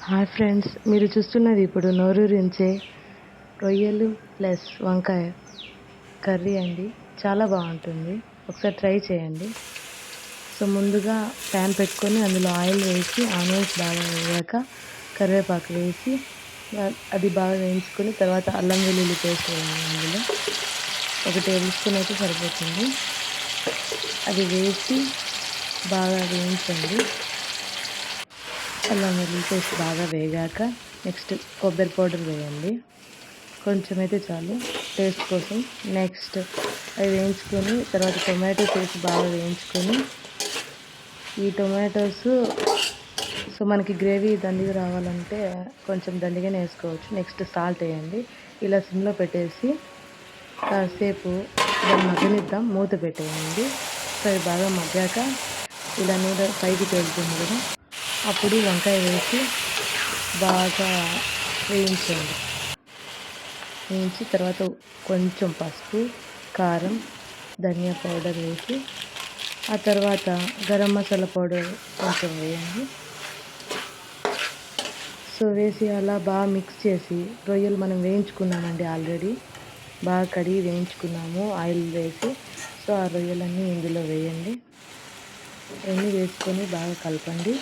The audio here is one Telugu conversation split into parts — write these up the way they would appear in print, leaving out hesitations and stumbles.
హాయ్ ఫ్రెండ్స్, మీరు చూస్తున్నది ఇప్పుడు నోరూరించే రొయ్యలు ప్లస్ వంకాయ కర్రీ అండి. చాలా బాగుంటుంది, ఒకసారి ట్రై చేయండి. సో ముందుగా ప్యాన్ పెట్టుకొని అందులో ఆయిల్ వేసి ఆనియన్స్ బాగా వేయాక కరివేపాకు వేసి అది బాగా వేయించుకొని తర్వాత అల్లం వెల్లుల్లి పేస్ట్ వేయండి. అందులో 1 టేబుల్ స్పూన్ అయితే సరిపోతుంది. అది వేసి బాగా వేయించండి. అల్లం వెల్లుల్లి పేస్ట్ బాగా వేగాక నెక్స్ట్ కొబ్బరి పౌడర్ వేయండి. కొంచెం అయితే చాలు టేస్ట్ కోసం. నెక్స్ట్ అవి వేయించుకొని తర్వాత టొమాటోస్ వేసి బాగా వేయించుకొని ఈ టొమాటోస్ సో మనకి గ్రేవీ దండిగా రావాలంటే కొంచెం దండిగానే వేసుకోవచ్చు. నెక్స్ట్ సాల్ట్ వేయండి. ఇలా సిమ్లో పెట్టేసి కాసేపు దాన్ని మగ్గనిద్దాం, మూత పెట్టేయండి. సో అవి బాగా మగ్గాక ఇలా నూనె పైకి తేలుతుంది కదా, అప్పుడు వంకాయ వేసి బాగా వేయించండి. వేయించి తర్వాత కొంచెం పసుపు, కారం, ధనియా పౌడర్ వేసి ఆ తర్వాత గరం మసాలా పౌడర్ కొంచెం వేయండి. సో వేసి అలా బాగా మిక్స్ చేసి రొయ్యలు మనం వేయించుకున్నామండి, ఆల్రెడీ బాగా కడిగి వేయించుకున్నాము ఆయిల్ వేసి. సో ఆ రొయ్యలన్నీ ఇందులో వేయండి. అన్నీ వేసుకొని బాగా కలపండి.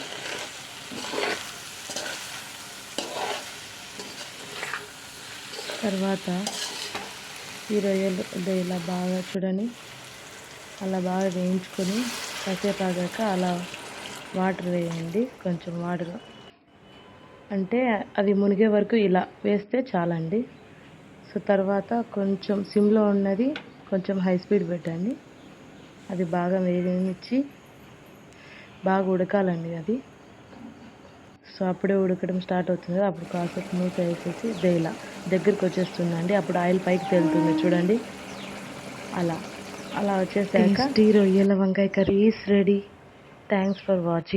తర్వాత ఈ రొయ్యలు ఇలా బాగా చూడండి, అలా బాగా వేయించుకొని కాసేపు ఆగాక అలా వాటర్ వేయండి. కొంచెం వాటర్ అంటే అది మునిగే వరకు ఇలా వేస్తే చాలండి. సో తర్వాత కొంచెం సిమ్లో ఉన్నది కొంచెం హై స్పీడ్ పెట్టండి. అది బాగా వేగనిచ్చి బాగా ఉడకాలండి అది. సో అప్పుడే ఉడకడం స్టార్ట్ అవుతుంది, అప్పుడు కాసేపు మూత వేసేసి ఇలా దగ్గరికి వచ్చేస్తుందండి. అప్పుడు ఆయిల్ పైకి తేలుతుంది చూడండి. అలా వచ్చేసాక రొయ్యల వంకాయ curry is ready. Thanks for watching.